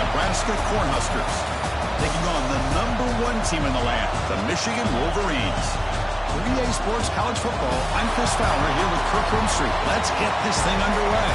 Nebraska Cornhuskers taking on the #1 team in the land, the Michigan Wolverines. For EA Sports College Football, I'm Chris Fowler here with Kirk Roomstreet. Let's get this thing underway.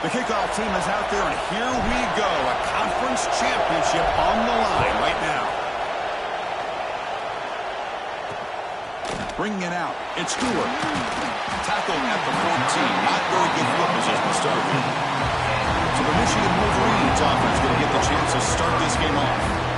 The kickoff team is out there, and here we go. A conference championship on the line right now. Bringing it out. It's Stewart. Tackled at the 14. Not very good foot position to start with. So the Michigan Wolverines offense going to get the chance to start this game off.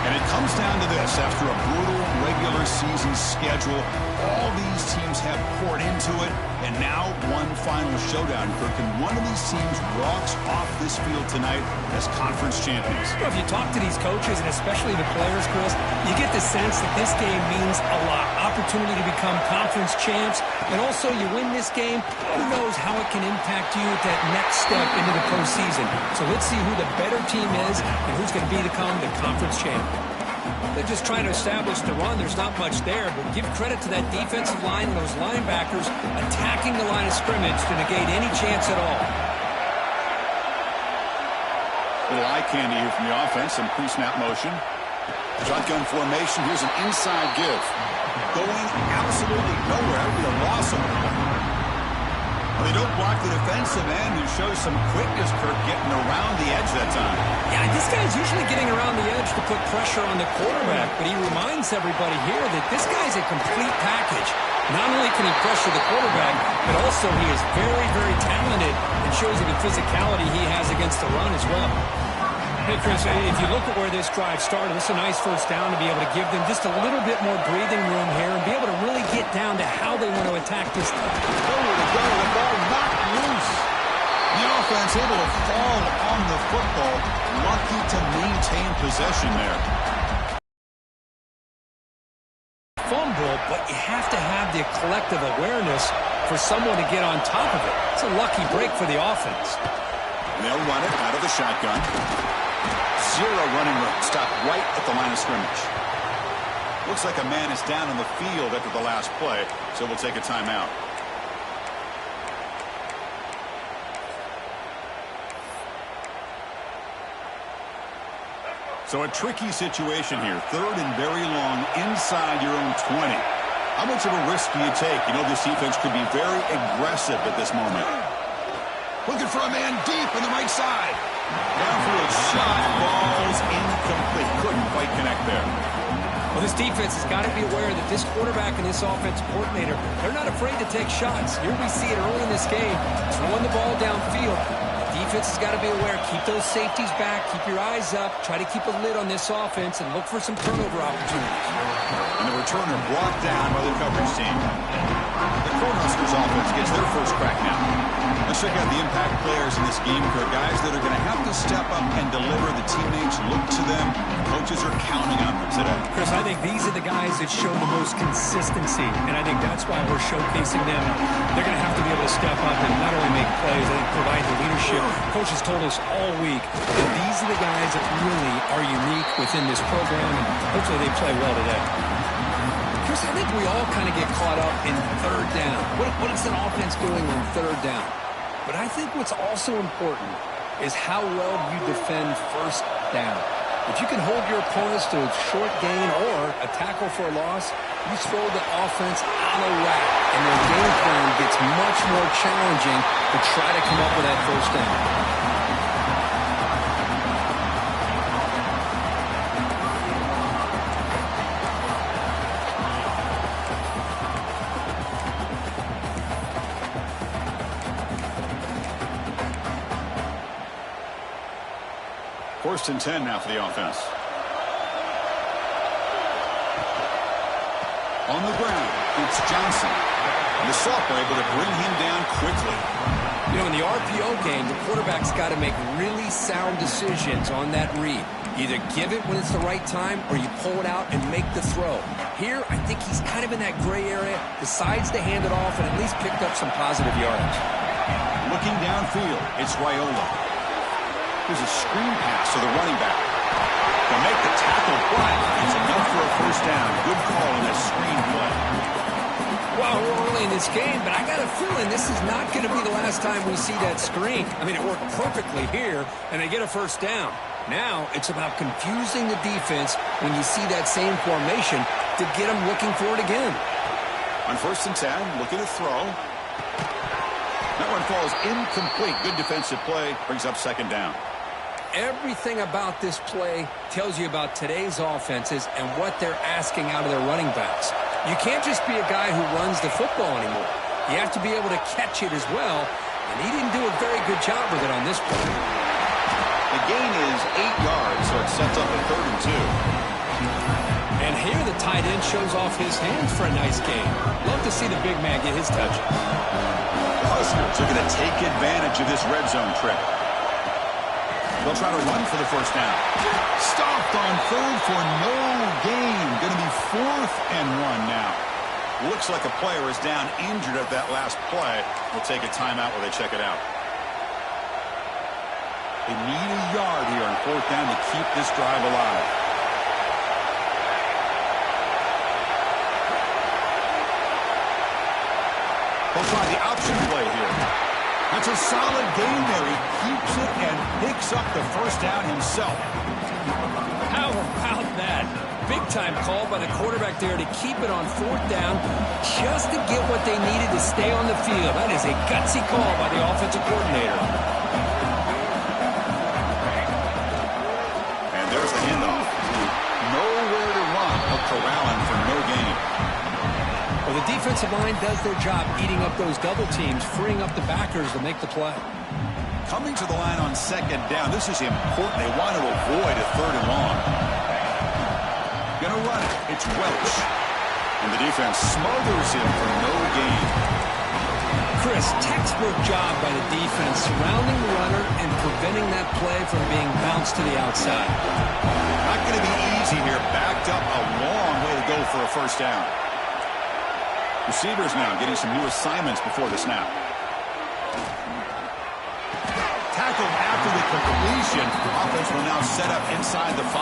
And it comes down to this. After a brutal regular season schedule, all these teams have poured into it, and now one final showdown, Kirk. And one of these teams walks off this field tonight as conference champions. Well, if you talk to these coaches, and especially the players, Chris, you get the sense that this game means a lot. Opportunity to become conference champs, and also you win this game, who knows how it can impact you at that next step into the postseason. So let's see who the better team is and who's going to become the conference champion. They're just trying to establish the run. There's not much there, but give credit to that defensive line and those linebackers attacking the line of scrimmage to negate any chance at all. Little eye candy here from the offense, some pre-snap motion. Shotgun formation, here's an inside give. Going absolutely nowhere. That would be a loss of it. Well, they don't block the defensive end and show some quickness, Kirk, getting around the edge that time. Yeah, this guy's usually getting around the edge to put pressure on the quarterback, but he reminds everybody here that this guy's a complete package. Not only can he pressure the quarterback, but also he is very, very talented and shows you the physicality he has against the run as well. Hey, Chris, if you look at where this drive started, it's a nice first down to be able to give them just a little bit more breathing room here and be able to really get down to how they want to attack this time. Nowhere to go, the ball knocked loose. The offense able to fall on the football, lucky to maintain possession there. Fumble, but you have to have the collective awareness for someone to get on top of it. It's a lucky break for the offense. They'll run it out of the shotgun. Zero running room. Stopped right at the line of scrimmage. Looks like a man is down on the field after the last play, so we'll take a timeout. So a tricky situation here. Third and very long inside your own 20. How much of a risk do you take? You know this defense could be very aggressive at this moment. Looking for a man deep on the right side. Downfield shot, balls incomplete. Couldn't quite connect there. Well, this defense has got to be aware that this quarterback and this offensive coordinator, they're not afraid to take shots. Here we see it early in this game, throwing the ball downfield. The defense has got to be aware. Keep those safeties back. Keep your eyes up. Try to keep a lid on this offense and look for some turnover opportunities. And the returner brought down by the coverage team. The Cornhuskers offense gets their first crack now. Let's check out the impact players in this game. For guys that are going to have to step up and deliver. The teammates look to them. Coaches are counting on them today. Chris, I think these are the guys that show the most consistency, and I think that's why we're showcasing them. They're going to have to be able to step up and not only make plays, I think provide the leadership. Coaches told us all week that these are the guys that really are unique within this program, and hopefully they play well today. Chris, I think we all kind of get caught up in third down. What is an offense doing on third down? But I think what's also important is how well you defend first down. If you can hold your opponents to a short gain or a tackle for a loss, you throw the offense out of whack, and their game plan gets much more challenging to try to come up with that first down. First and 10 now for the offense. On the ground, it's Johnson. And the sophomore able to bring him down quickly. You know, in the RPO game, the quarterback's got to make really sound decisions on that read. Either give it when it's the right time or you pull it out and make the throw. Here, I think he's kind of in that gray area, decides to hand it off and at least picked up some positive yardage. Looking downfield, it's Raiola. Here's a screen pass to the running back. They'll make the tackle, but it's enough for a first down. Good call in that screen play. Well, we're early in this game, but I got a feeling this is not going to be the last time we see that screen. I mean, it worked perfectly here, and they get a first down. Now, it's about confusing the defense when you see that same formation to get them looking for it again. On 1st and 10, looking to throw. That one falls incomplete. Good defensive play. Brings up 2nd down. Everything about this play tells you about today's offenses and what they're asking out of their running backs. You can't just be a guy who runs the football anymore. You have to be able to catch it as well, and he didn't do a very good job with it on this play. The gain is 8 yards, so it sets up a 3rd and 2. And here the tight end shows off his hands for a nice game. Love to see the big man get his touches. Huskers are going to take advantage of this red zone trip. They'll try to run for the first down. Stopped on 3rd for no gain. Going to be 4th and 1 now. Looks like a player is down injured at that last play. We'll take a timeout while they check it out. They need a yard here on 4th down to keep this drive alive. They'll try the option play here. That's a solid gain there. He keeps it and picks up the first down himself. How about that? Big-time call by the quarterback there to keep it on 4th down just to get what they needed to stay on the field. That is a gutsy call by the offensive coordinator. And there's the handoff. Nowhere to run. A corralling for no gain. Well, the defensive line does their job eating up those double teams, freeing up the backers to make the play. Coming to the line on 2nd down. This is important. They want to avoid a 3rd and long. Gonna run it. It's Welch. And the defense smothers him for no gain. Chris, textbook job by the defense surrounding the runner and preventing that play from being bounced to the outside. Not going to be easy here. Backed up a long way to go for a first down. Receivers now getting some new assignments before the snap. Tackled after the completion. Offense will now set up inside the 5.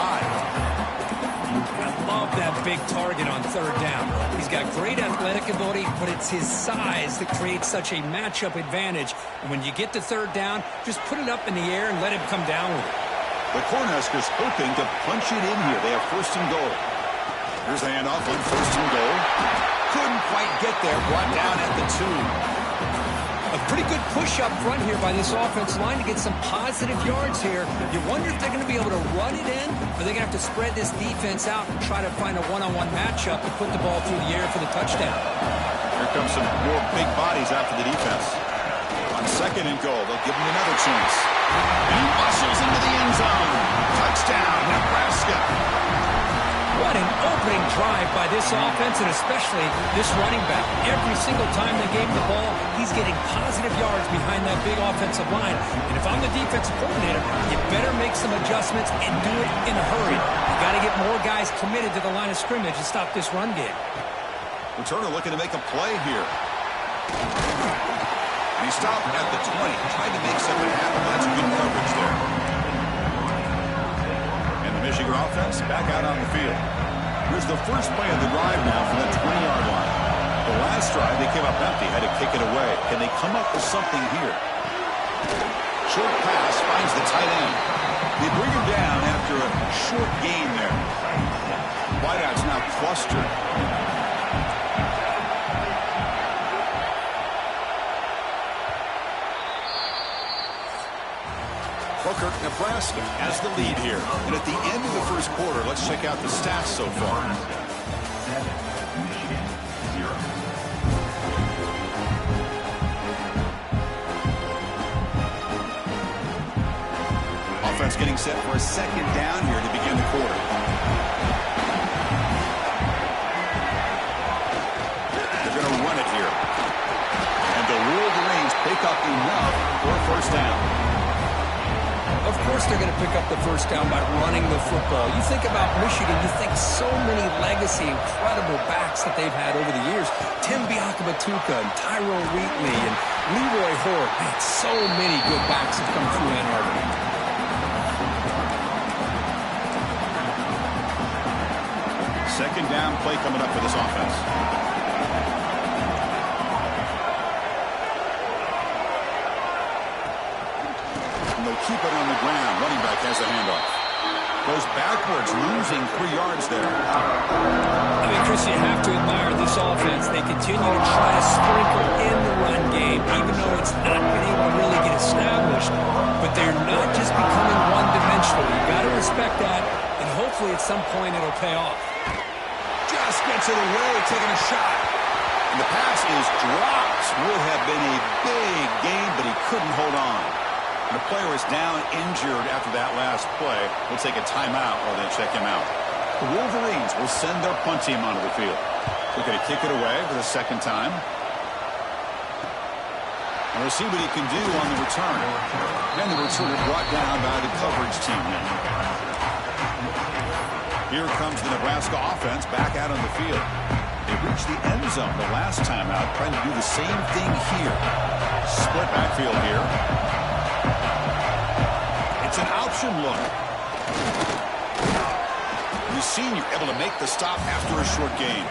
I love that big target on 3rd down. He's got great athletic ability, but it's his size that creates such a matchup advantage. And when you get to 3rd down, just put it up in the air and let him come down with it. The Cornhuskers hoping to punch it in here. They have 1st and goal. Here's the handoff on 1st and goal. Couldn't quite get there. Brought down at the 2. A pretty good push up front here by this offensive line to get some positive yards here. You wonder if they're going to be able to run it in, or they're going to have to spread this defense out and try to find a one-on-one matchup to put the ball through the air for the touchdown. Here comes some more big bodies after the defense. On 2nd and goal, they'll give him another chance. And he muscles into the end zone. Touchdown, Nebraska. What an opening drive by this offense, and especially this running back. Every single time they gave him the ball, he's getting positive yards behind that big offensive line. And if I'm the defensive coordinator, you better make some adjustments and do it in a hurry. You got to get more guys committed to the line of scrimmage to stop this run game. Returner looking to make a play here. And he stopped at the 20, trying to make something happen. That's good coverage there. Michigan offense back out on the field. Here's the first play of the drive now from that 20-yard line. The last drive, they came up empty, had to kick it away. Can they come up with something here? Short pass finds the tight end. They bring him down after a short gain there. Wideouts now clustered. Nebraska has the lead here. And at the end of the first quarter, let's check out the stats so far. Offense getting set for a 2nd down here to begin the quarter. They're going to run it here. And the Wolverines pick up enough course they're going to pick up the first down by running the football. You think about Michigan, you think so many legacy, incredible backs that they've had over the years. Tim Biakabatuka and Tyrone Wheatley and Leroy Hort. Man, so many good backs have come through Ann Arbor. Second down play coming up for this offense. Keep it on the ground. Running back has a handoff. Goes backwards, losing 3 yards there. I mean, Chris, you have to admire this offense. They continue to try to sprinkle in the run game, even though it's not been able to really get established. But they're not just becoming one-dimensional. You've got to respect that, and hopefully at some point it'll pay off. Just gets it away, taking a shot. And the pass is dropped. Would have been a big gain, but he couldn't hold on. The player is down injured after that last play. We'll take a timeout while they check him out. The Wolverines will send their punt team onto the field. They're going to kick it away for the second time. And we'll see what he can do on the return. And the return is brought down by the coverage team now. Here comes the Nebraska offense back out on the field. They reached the end zone the last time out, trying to do the same thing here. Split backfield here. It's an option look. The senior able to make the stop after a short gain.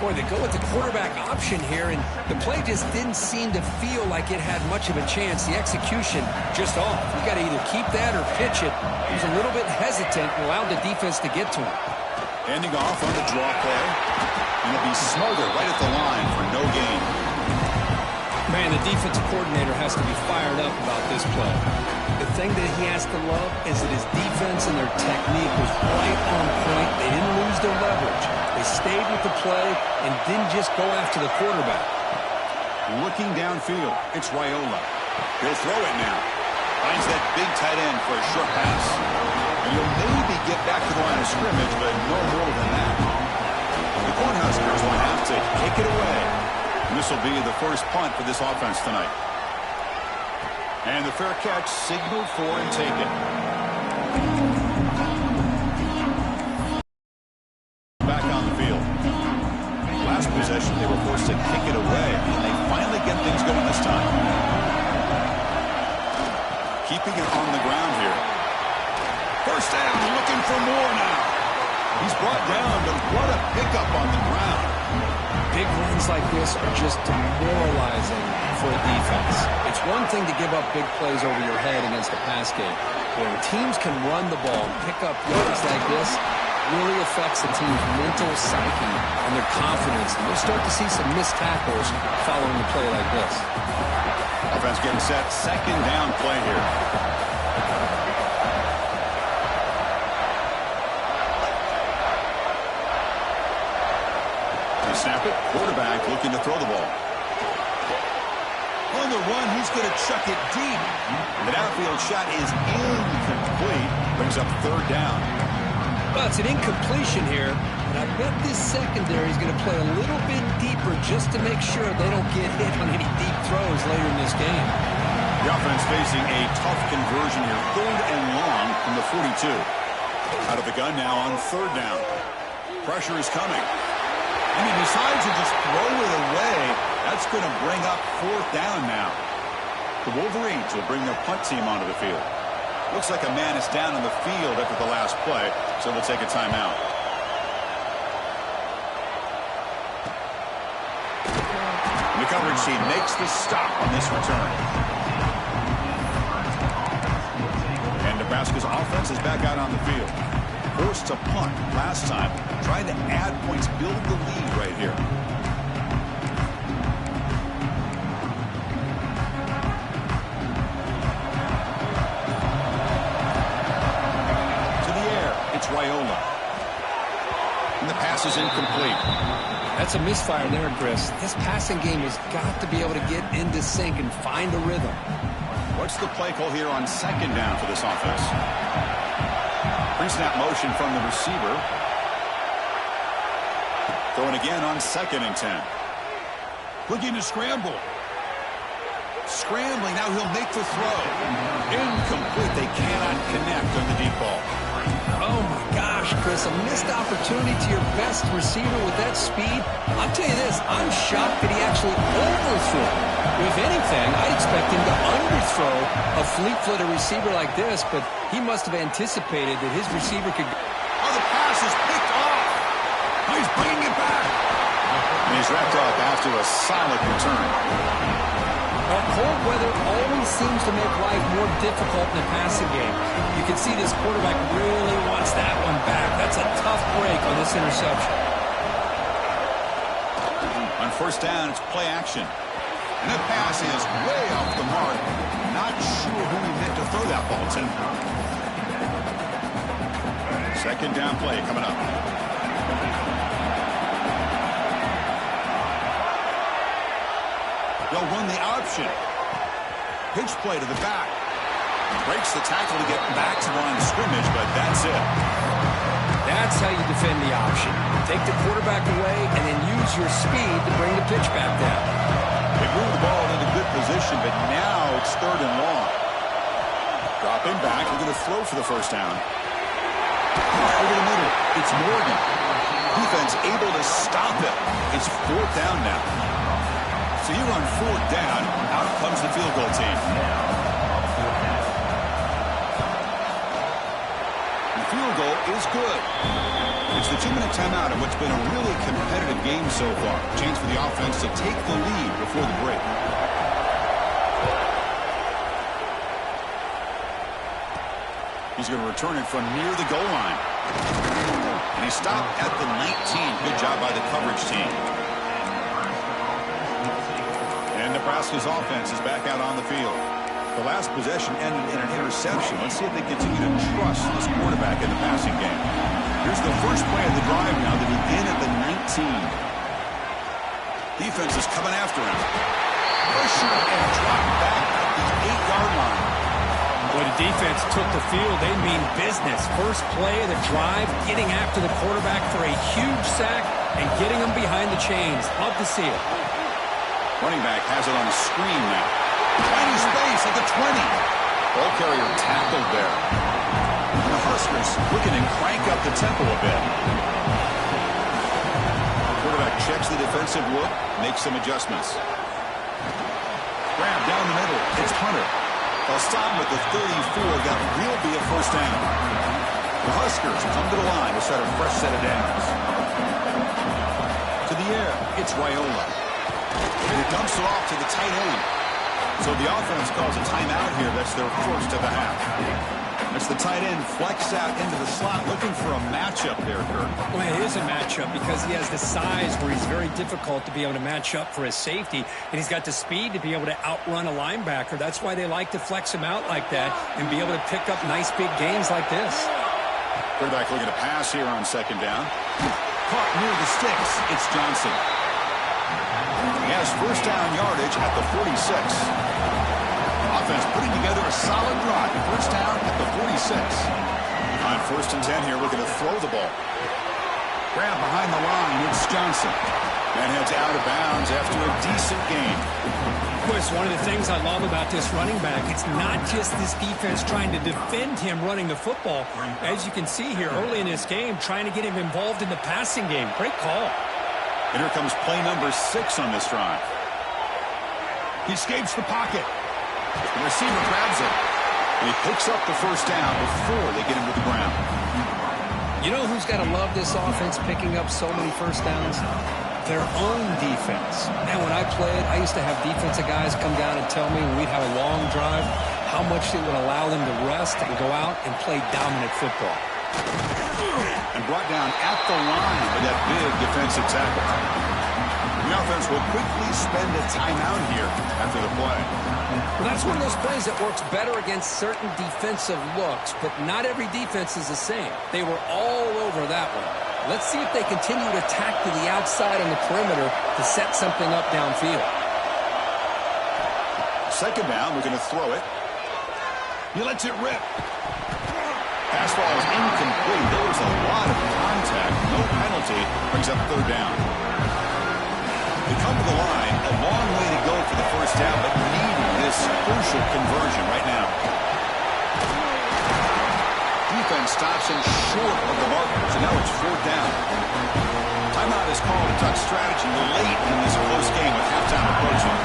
Boy, they go with the quarterback option here, and the play just didn't seem to feel like it had much of a chance. The execution just off. You got to either keep that or pitch it. He was a little bit hesitant and allowed the defense to get to him. Ending off on the draw play. And it'll be smothered right at the line for no gain. Man, the defensive coordinator has to be fired up about this play. The thing that he has to love is that his defense and their technique was right on point. They didn't lose their leverage. They stayed with the play and didn't just go after the quarterback. Looking downfield, it's Raiola. He'll throw it now. Finds that big tight end for a short pass. And he'll maybe get back to the line of scrimmage, but no more than that. The Cornhuskers will have to kick it away. And this will be the first punt for this offense tonight. And the fair catch signaled for and taken. Back on the field. Last possession, they were forced to kick it away. And they finally get things going this time. Keeping it on the ground here. First down, looking for more now. He's brought down, but what a pickup on the ground. Big runs like this are just demoralizing for a defense. It's one thing to give up big plays over your head against a pass game. But when teams can run the ball and pick up yards like this, it really affects the team's mental psyche and their confidence. And you'll start to see some missed tackles following a play like this. Offense getting set. Second down play here. Snap it. Quarterback looking to throw the ball. On the run, he's going to chuck it deep. The downfield shot is incomplete. Brings up third down. Well, it's an incompletion here, and I bet this secondary is going to play a little bit deeper just to make sure they don't get hit on any deep throws later in this game. The offense facing a tough conversion here. Third and long from the 42. Out of the gun now on third down. Pressure is coming. And he decides to just throw it away. That's going to bring up fourth down now. The Wolverines will bring their punt team onto the field. Looks like a man is down on the field after the last play, so we'll take a timeout. And the coverage team makes the stop on this return. And Nebraska's offense is back out on the field. Forced to punt last time, trying to add points, build the lead right here. To the air, it's Raiola. And the pass is incomplete. That's a misfire there, Chris. This passing game has got to be able to get into sync and find a rhythm. What's the play call here on second down for this offense? Pre-snap motion from the receiver. Throwing again on 2nd and 10. Looking to scramble. Scrambling, now he'll make the throw. Incomplete, they cannot connect on the deep ball. Oh my gosh, Chris, a missed opportunity to your best receiver with that speed. I'll tell you this, I'm shocked that he actually overthrew. If anything, I'd expect him to underthrow a fleet-footed receiver like this, but he must have anticipated that his receiver could... Oh, the pass is picked off. Oh, he's bringing it back. And he's wrapped up after a solid return. Well, cold weather always seems to make life more difficult in the passing game. You can see this quarterback really wants that one back. That's a tough break on this interception. On first down, it's play action. And that pass is way off the mark. Not sure who he meant to throw that ball to. Second down play coming up. They'll run the option. Pitch play to the back. Breaks the tackle to get back to the line of scrimmage, but that's it. That's how you defend the option. Take the quarterback away and then use your speed to bring the pitch back down. They move the ball into good position, but now it's third and long. Dropping back, they're going to throw for the first down. Over the middle, it's Morgan. Defense able to stop it. It's fourth down now. So you're on fourth down. Out comes the field goal team. The field goal is good. It's the 2-minute timeout in what's been a really competitive game so far. Chance for the offense to take the lead before the break. He's going to return it from near the goal line. And he stopped at the 19. Good job by the coverage team. And Nebraska's offense is back out on the field. The last possession ended in an interception. Let's see if they continue to trust this quarterback in the passing game. Here's the first play of the drive now. They begin at the 19. Defense is coming after him. Pressure and drop back at the 8-yard line. When the defense took the field, they mean business. First play of the drive, getting after the quarterback for a huge sack and getting him behind the chains. Love to see it. Running back has it on a screen now. Tiny space at the 20. Ball carrier tackled there. And the Huskers looking to crank up the tempo a bit. Quarterback checks the defensive look, makes some adjustments. Grab down the middle. It's Hunter. They'll stop him at the 34. That will be a first down. The Huskers come to the line to start a fresh set of downs. To the air, it's Raiola. And it dumps it off to the tight end. So the offense calls a timeout here. That's their first of the half. It's the tight end flex out into the slot, looking for a matchup there, Kirk. Well, it is a matchup because he has the size where he's very difficult to be able to match up for his safety, and he's got the speed to be able to outrun a linebacker. That's why they like to flex him out like that and be able to pick up nice big gains like this. Quarterback looking to pass here on second down. Caught near the sticks. It's Johnson. He has first down yardage at the 46. Offense putting together a solid drive. First down at the 46. On first and 10 here, looking to throw the ball. Grab behind the line. It's Johnson. And heads out of bounds after a decent game. Chris, one of the things I love about this running back, it's not just this defense trying to defend him running the football. As you can see here early in this game, trying to get him involved in the passing game. Great call. And here comes play number 6 on this drive. He escapes the pocket. The receiver grabs it. And he picks up the first down before they get him to the ground. You know who's got to love this offense picking up so many first downs? Their own defense. And when I played, I used to have defensive guys come down and tell me when we'd have a long drive how much it would allow them to rest and go out and play dominant football. And brought down at the line with that big defensive tackle. The offense will quickly spend a timeout here after the play. Well, that's one of those plays that works better against certain defensive looks, but not every defense is the same. They were all over that one. Let's see if they continue to tack to the outside on the perimeter to set something up downfield. Second down, we're going to throw it. He lets it rip. Pass ball is incomplete. There was a lot of contact. No penalty. Brings up third down. They come to the line. A long way to go for the first down, but needing this stops him short of the marker. So now it's 4th down. Timeout is called to touch strategy late in this close game with halftime approaching.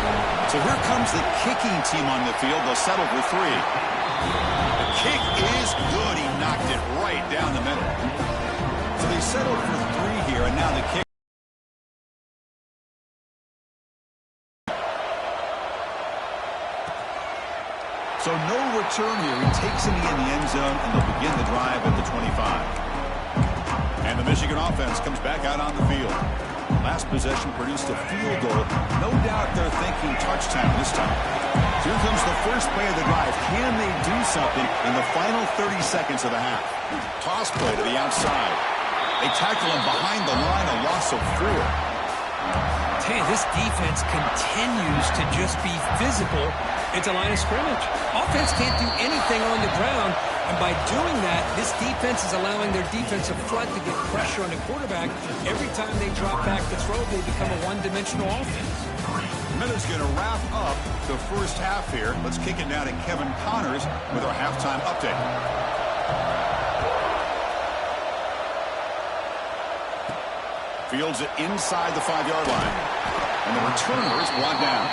So here comes the kicking team on the field. They'll settle for 3. The kick is good. He knocked it right down the middle. So they settled for 3 here, and now the kick. So no return here. He takes him in the end zone, and they'll begin the drive at the 25. And the Michigan offense comes back out on the field. Last possession produced a field goal. No doubt they're thinking touchdown this time. So here comes the first play of the drive. Can they do something in the final 30 seconds of the half? Toss play to the outside. They tackle him behind the line, a loss of 4. Hey, this defense continues to just be physical into line of scrimmage. Offense can't do anything on the ground, and by doing that, this defense is allowing their defensive front to get pressure on the quarterback. Every time they drop back to throw, they become a one-dimensional offense. Miller's going to wrap up the first half here. Let's kick it now to Kevin Connors with our halftime update. Fields it inside the 5-yard line. And the returner is brought down.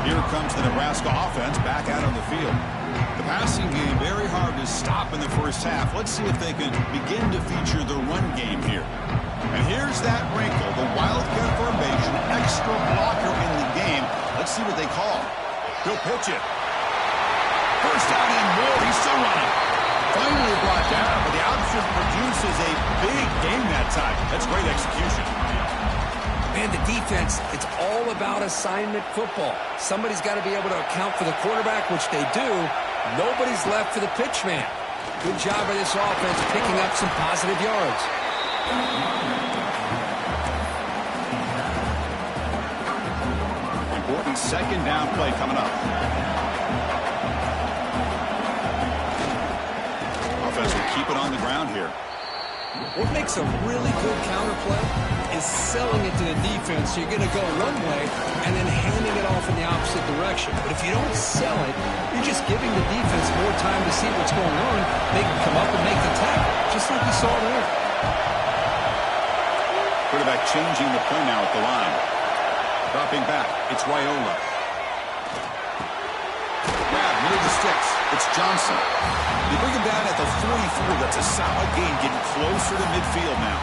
Here comes the Nebraska offense back out on the field. The passing game very hard to stop in the first half. Let's see if they can begin to feature the run game here. And here's that wrinkle, the wildcat formation, extra blocker in the game. Let's see what they call. He'll pitch it. First down and more. He's still running. Finally brought down, but the option produces a big game that time. That's great execution. Man, the defense, it's all about assignment football. Somebody's got to be able to account for the quarterback, which they do. Nobody's left for the pitch man. Good job by this offense picking up some positive yards. Important second down play coming up. Offense will keep it on the ground here. What makes a really good counter play is selling it to the defense. So you're going to go one way and then handing it off in the opposite direction. But if you don't sell it, you're just giving the defense more time to see what's going on. They can come up and make the tackle, just like you saw there. Quarterback changing the play now at the line. Dropping back, it's Raiola. Grab near the sticks. It's Johnson. They bring him down at the 44. That's a solid gain, getting closer to midfield now.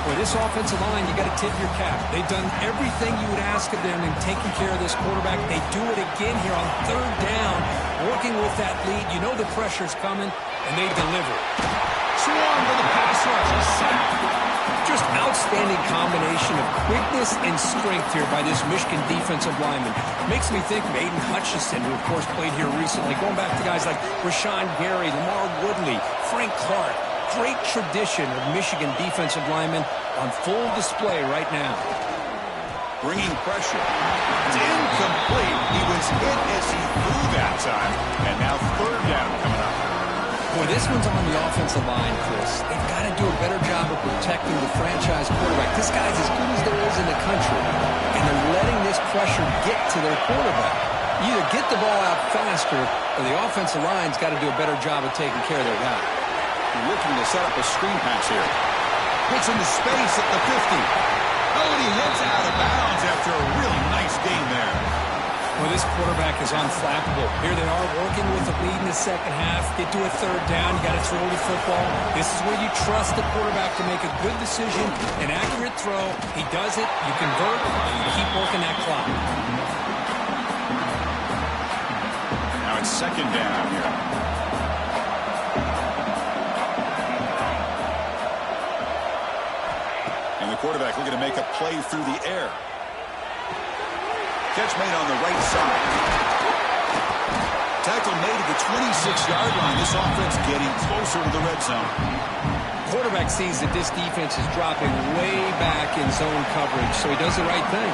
Boy, this offensive line, you got to tip your cap. They've done everything you would ask of them in taking care of this quarterback. They do it again here on 3rd down, working with that lead. You know the pressure's coming, and they deliver. Swarm to the pass rush. Just outstanding combination of quickness and strength here by this Michigan defensive lineman. Makes me think of Aiden Hutchinson, who, of course, played here recently. Going back to guys like Rashawn Gary, Lamar Woodley, Frank Clark. Great tradition of Michigan defensive linemen on full display right now. Bringing pressure. It's incomplete. He was hit as he threw that time. And now 3rd down coming up. Boy, this one's on the offensive line, Chris. They've got to do a better job of protecting the franchise quarterback. This guy's as good as there is in the country, and they're letting this pressure get to their quarterback. You either get the ball out faster, or the offensive line's got to do a better job of taking care of their guy. Looking to set up a screen pass here. Puts into space at the 50. Oh, and he hits out of bounds after a really nice gain there. Well, this quarterback is unflappable. Here they are working with the lead in the second half. Get to a 3rd down. You got to throw the football. This is where you trust the quarterback to make a good decision, an accurate throw. He does it. You convert, and you keep working that clock. Now it's 2nd down here. And the quarterback looking to make a play through the air. Catch made on the right side. Tackle made at the 26-yard line. This offense getting closer to the red zone. Quarterback sees that this defense is dropping way back in zone coverage, so he does the right thing.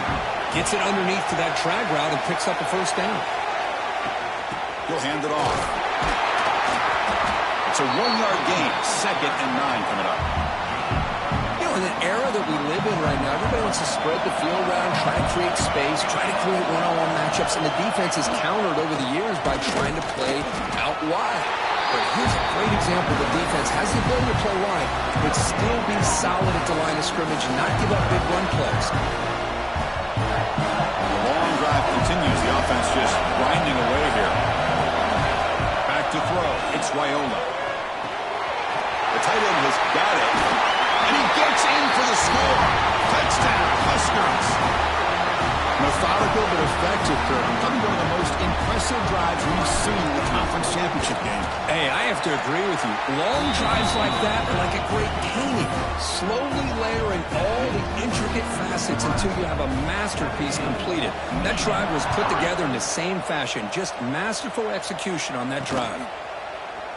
Gets it underneath to that drag route and picks up a 1st down. He'll hand it off. It's a 1-yard gain. 2nd and 9 coming up. In an era that we live in right now. Everybody wants to spread the field around, try to create space, try to create one-on-one matchups, and the defense has countered over the years by trying to play out wide. But here's a great example. The defense has the ability to play wide, but still be solid at the line of scrimmage and not give up big run plays. The long drive continues. The offense just grinding away here. Back to throw. It's Raiola. The tight end has got it. And he gets in for the score. Touchdown, Huskers. Methodical but effective, Kirk. Probably one of the most impressive drives we've seen in the conference championship game. Hey, I have to agree with you. Long drives like that are like a great painting. Slowly layering all the intricate facets until you have a masterpiece completed. That drive was put together in the same fashion. Just masterful execution on that drive.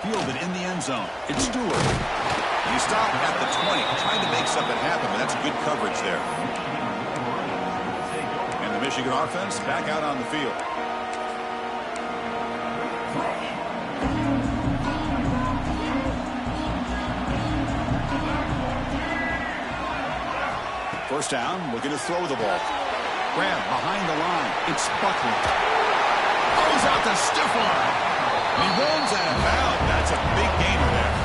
Fielded in the end zone. It's Stewart. You stop at the 20, trying to make something happen, but that's good coverage there. And the Michigan offense back out on the field. First down, looking to throw the ball. Grab behind the line. It's Buckley. Oh, he's out the stiff arm. And he runs out of bounds. That's a big gainer there.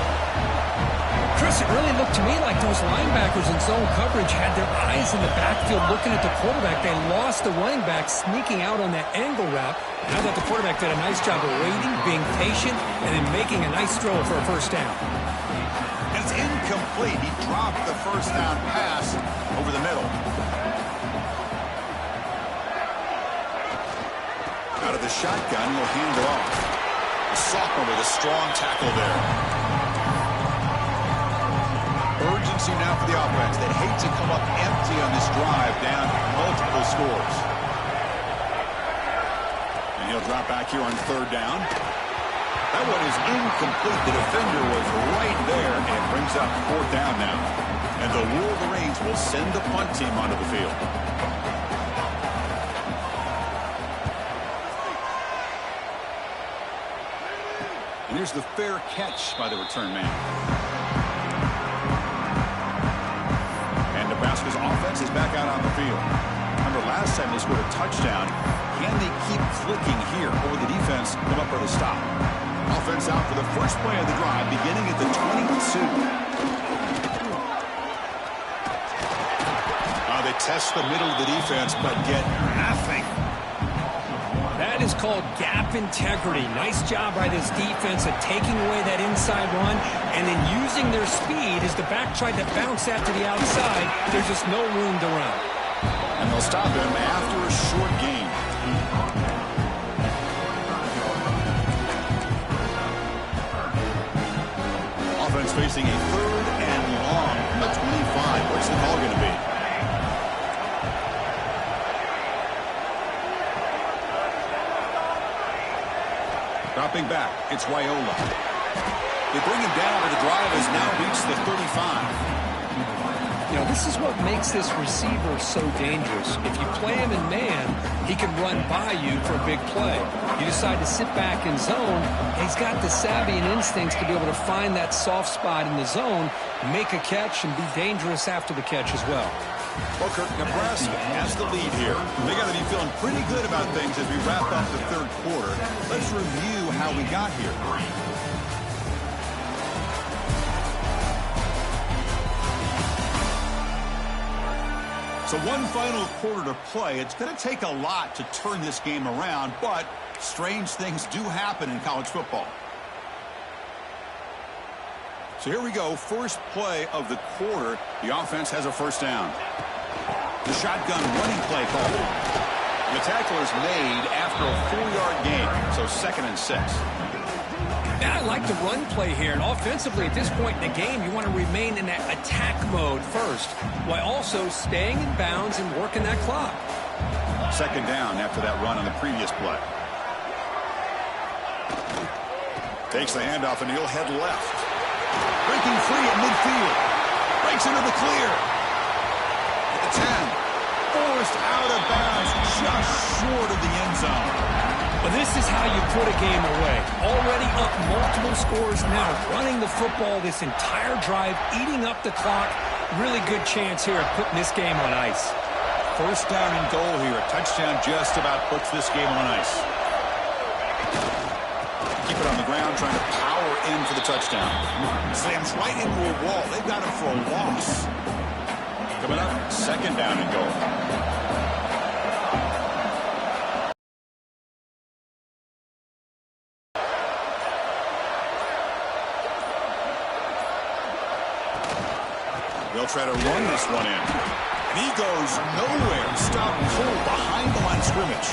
Chris, it really looked to me like those linebackers in zone coverage had their eyes in the backfield looking at the quarterback. They lost the running back sneaking out on that angle route. Now that the quarterback did a nice job of waiting, being patient, and then making a nice throw for a first down. And it's incomplete. He dropped the first down pass over the middle. Out of the shotgun, he'll hand it off. The sophomore with a strong tackle there. Urgency now for the offense. They'd hate to come up empty on this drive, down multiple scores. And he'll drop back here on third down. That one is incomplete. The defender was right there, and it brings up fourth down now. And the Wolverines will send the punt team onto the field. And here's the fair catch by the return man. And Nebraska's offense is back out on the field. Remember, last time they scored a touchdown. Can they keep clicking here, or the defense come up with a stop? Offense out for the first play of the drive, beginning at the 22. They test the middle of the defense, but get nothing. That is called gap integrity. Nice job by this defense at taking away that inside run and then using their speed as the back tried to bounce that to the outside. There's just no room to run. And they'll stop him after a short gain. Offense facing a third and long from the 25. What's the call going to be? Dropping back, it's Raiola. They bring him down, but the drive has now reached the 35. You know, this is what makes this receiver so dangerous. If you play him in man, he can run by you for a big play. You decide to sit back in zone, he's got the savvy and instincts to be able to find that soft spot in the zone, make a catch, and be dangerous after the catch as well. Well, Kirk, Nebraska has the lead here. They got to be feeling pretty good about things as we wrap up the third quarter. Let's review how we got here. So one final quarter to play. It's going to take a lot to turn this game around, but strange things do happen in college football. So here we go, first play of the quarter. The offense has a first down. The shotgun running play call. The tackle is made after a 4-yard gain, so 2nd and 6. Yeah, I like the run play here, and offensively at this point in the game, you want to remain in that attack mode first, while also staying in bounds and working that clock. 2nd down after that run on the previous play. Takes the handoff, and he'll head left. Breaking free at midfield. Breaks into the clear. At the 10. Forced out of bounds, just short of the end zone. Well, this is how you put a game away. Already up multiple scores, now running the football this entire drive, eating up the clock. really good chance here of putting this game on ice. First down and goal here. A touchdown just about puts this game on ice. Keep it on the ground, trying to power in for the touchdown. Slams right into a wall. They've got him for a loss. Coming up, second down and goal. They'll try to run this one in. And he goes nowhere. Stopped cold behind the line of scrimmage.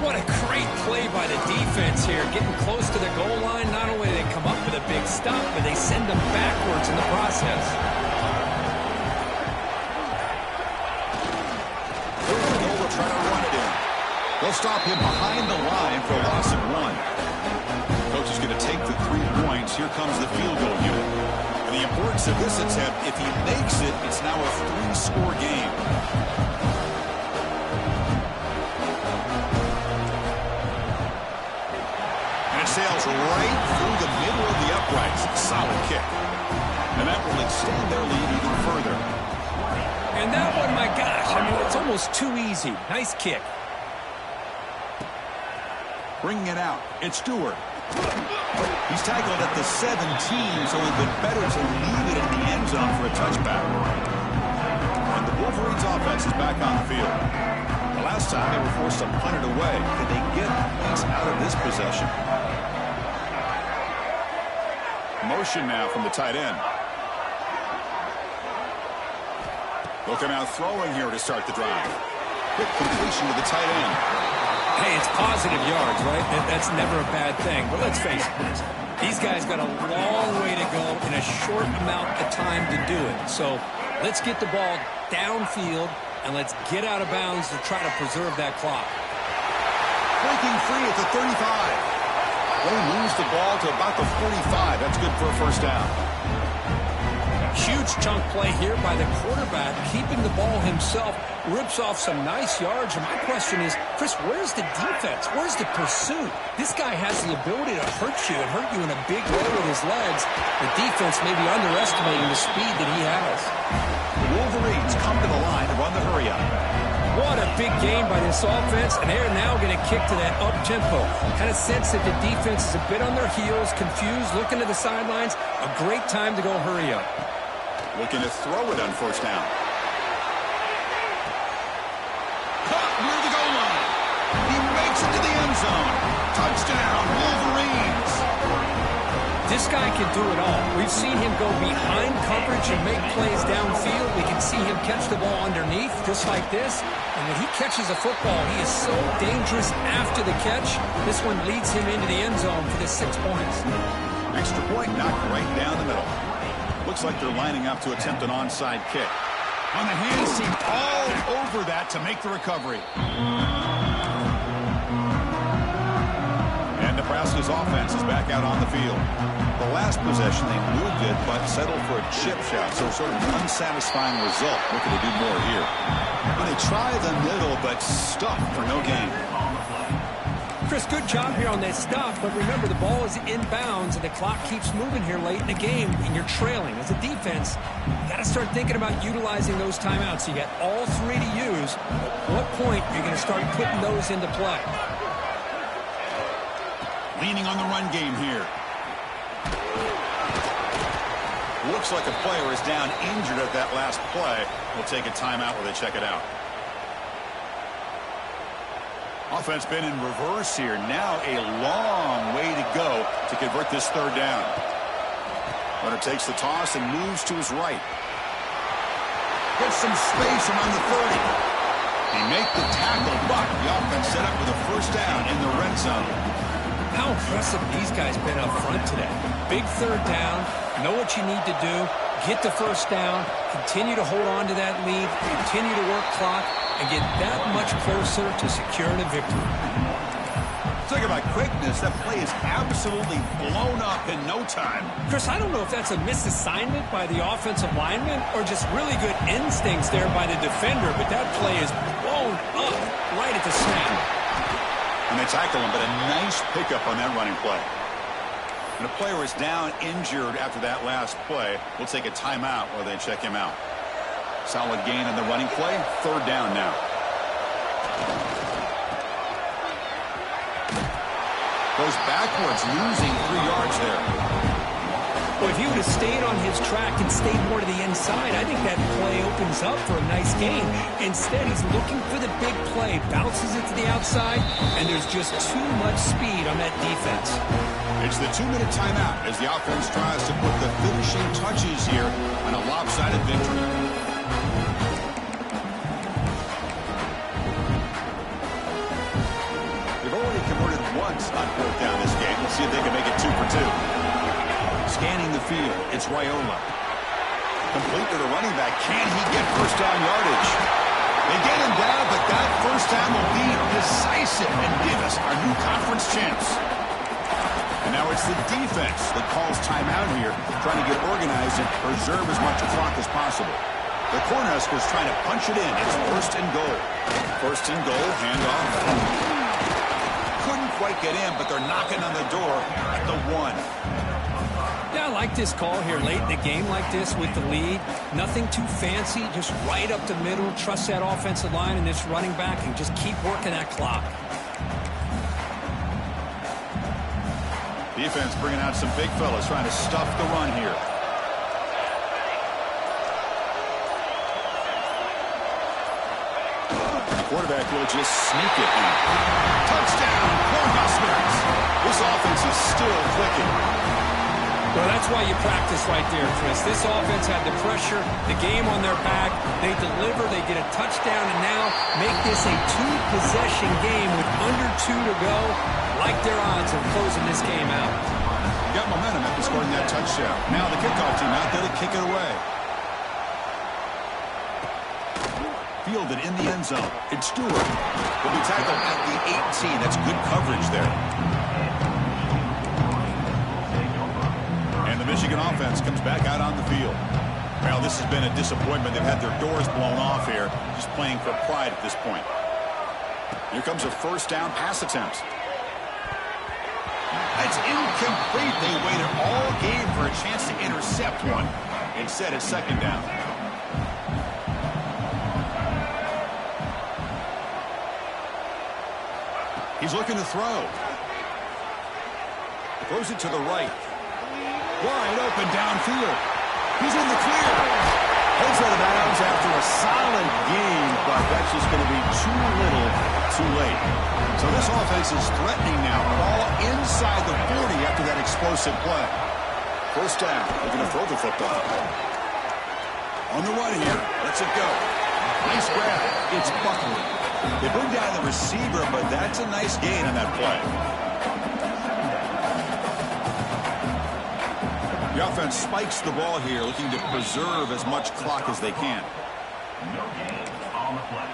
What a great play by the defense here. Getting close to the goal line. Not only do they come up with a big stop, but they send them backwards in the process. They'll try to run it in. They'll stop him behind the line for a loss of 1. Coach is going to take the 3 points. Here comes the field goal unit. And the importance of this attempt, if he makes it, it's now a 3-score game. And it sails right through the middle of the uprights. Solid kick. And that will extend their lead even further. And that one, my gosh, I mean, it's almost too easy. Nice kick. Bringing it out, it's Stewart. He's tackled at the 17, so it would have been better to leave it in the end zone for a touchback. And the Wolverines offense is back on the field. The last time they were forced to punt it away. Can they get points out of this possession? Motion now from the tight end. Looking out throwing here to start the drive. Quick completion to the tight end. Hey, it's positive yards, right? That's never a bad thing. But let's face it, these guys got a long way to go in a short amount of time to do it. So let's get the ball downfield, and let's get out of bounds to try to preserve that clock. Breaking free at the 35. They lose the ball to about the 45. That's good for a first down. Huge chunk play here by the quarterback, keeping the ball himself, rips off some nice yards. And my question is, Chris, where's the defense? Where's the pursuit? This guy has the ability to hurt you and hurt you in a big way with his legs. The defense may be underestimating the speed that he has. The Wolverines come to the line to run the hurry-up. What a big game by this offense, and they're now going to kick to that up-tempo. Kind of sense that the defense is a bit on their heels, confused, looking to the sidelines. A great time to go hurry up. Looking to throw it on first down. Caught near the goal line. He makes it to the end zone. Touchdown, Wolverines. This guy can do it all. We've seen him go behind coverage and make plays downfield. We can see him catch the ball underneath, just like this. And when he catches a football, he is so dangerous after the catch. This one leads him into the end zone for the 6 points. Extra point knocked right down the middle. Looks like they're lining up to attempt an onside kick. On the hands team all over that to make the recovery. And Nebraska's offense is back out on the field. The last possession they moved it but settled for a chip shot, so sort of an unsatisfying result. Looking to do more here. And they try the middle but stuck for no gain. Chris, good job here on that stop, but remember, the ball is inbounds, and the clock keeps moving here late in the game, and you're trailing. As a defense, you got to start thinking about utilizing those timeouts. You got all 3 to use. At what point are you going to start putting those into play? Leaning on the run game here. Looks like a player is down injured at that last play. We'll take a timeout while they check it out. Offense been in reverse here. Now a long way to go to convert this third down. Runner takes the toss and moves to his right. Gets some space around the 30. He make the tackle, but the offense set up with a first down in the red zone. How impressive these guys been up front today. Big third down. Know what you need to do. Get the first down. Continue to hold on to that lead. Continue to work clock. And get that much closer to securing a victory. Talk about quickness. That play is absolutely blown up in no time. Chris, I don't know if that's a misassignment by the offensive lineman or just really good instincts there by the defender, but that play is blown up right at the snap. And they tackle him, but a nice pickup on that running play. And a player is down injured after that last play. We'll take a timeout while they check him out. Solid gain on the running play. 3rd down now. Goes backwards, losing 3 yards there. Well, if he would have stayed on his track and stayed more to the inside, I think that play opens up for a nice gain. Instead, he's looking for the big play, bounces it to the outside, and there's just too much speed on that defense. It's the 2-minute timeout as the offense tries to put the finishing touches here on a lopsided victory. They've already converted once on 4th down this game. Let's see if they can make it 2 for 2. Scanning the field, it's Raiola. Complete to the running back. Can he get first down yardage? They get him down, but that first down will be decisive and give us our new conference champs. And now it's the defense that calls timeout here, trying to get organized and preserve as much clock as possible. The Cornhuskers trying to punch it in. It's 1st and goal. 1st and goal, handoff. Couldn't quite get in, but they're knocking on the door at the 1. Yeah, I like this call here late in the game like this with the lead. Nothing too fancy, just right up the middle. Trust that offensive line and this running back and just keep working that clock. Defense bringing out some big fellas trying to stuff the run here. The quarterback will just sneak it in. Touchdown, Cornhuskers! This offense is still clicking. Well, that's why you practice right there, Chris. This offense had the pressure, the game on their back. They deliver, they get a touchdown, and now make this a 2-possession game with under 2 to go. Like their odds of closing this game out. Got momentum after scoring that touchdown. Now the kickoff team out there to kick it away. Fielded in the end zone. It's Stewart. Will be tackled at the 18. That's good coverage there. And the Michigan offense comes back out on the field. Well, this has been a disappointment. They've had their doors blown off here, just playing for pride at this point. Here comes a 1st down pass attempt. It's incomplete. They waited all game for a chance to intercept one. Instead, it's 2nd down. He's looking to throw. Throws it to the right. Wide open downfield. He's in the clear. Heads out of bounds after a solid game, but that's just going to be too little, too late. So this offense is threatening now. Ball inside the 40 after that explosive play. 1st down. They're going to throw the football. On the run here. Lets it go. Nice grab. It's Buckley. They bring down the receiver, but that's a nice gain on that play. The offense spikes the ball here, looking to preserve as much clock as they can. No gain on the play.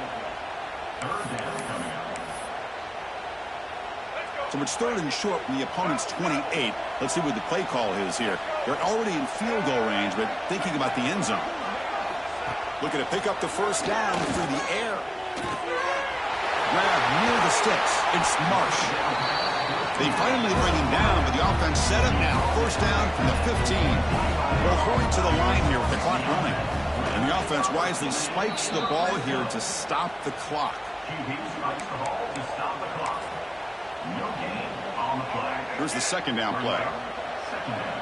3rd down coming up. So it's 3rd and short from the opponent's 28. Let's see what the play call is here. They're already in field goal range, but thinking about the end zone. Looking to pick up the 1st down through the air. Grab near the sticks. It's Marsh. They finally bring him down, but the offense set up now. 1st down from the 15. We'll hurry to the line here with the clock running. And the offense wisely spikes the ball here to stop the clock. QB spikes the ball to stop the clock. No gain on the play. Here's the 2nd down play. 2nd down.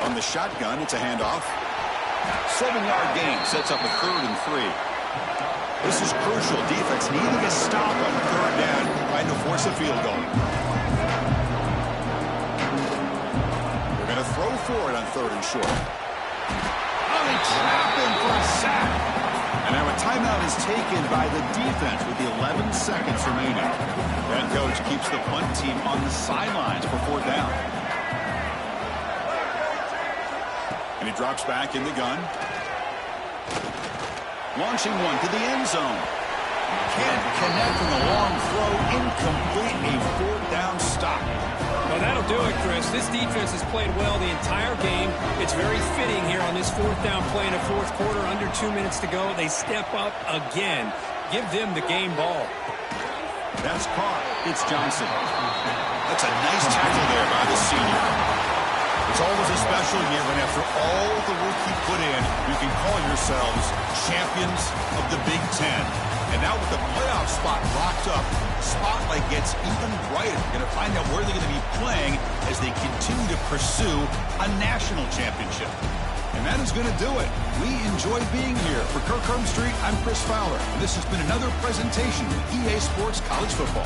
On the shotgun, it's a handoff. 7-yard gain sets up a 3rd and 3. This is crucial. Defense needing a stop on 3rd down, trying to force a field goal. They're going to throw for it on 3rd and short. Oh, they trap him for a sack. And now a timeout is taken by the defense with the 11 seconds remaining. That coach keeps the punt team on the sidelines for 4th down. And he drops back in the gun. Launching one to the end zone. Can't connect from the long throw. Incomplete. A 4th down stop. Well, that'll do it, Chris. This defense has played well the entire game. It's very fitting here on this 4th down play in the 4th quarter. Under 2 minutes to go. They step up again. Give them the game ball. That's caught. It's Johnson. That's a nice tackle there by the senior. It's always a special year when after all the work you put in, you can call yourselves champions of the Big Ten. And now with the playoff spot locked up, spotlight gets even brighter. You're going to find out where they're going to be playing as they continue to pursue a national championship. And that is going to do it. We enjoy being here. For Kirk Street, I'm Chris Fowler. And this has been another presentation of EA Sports College Football.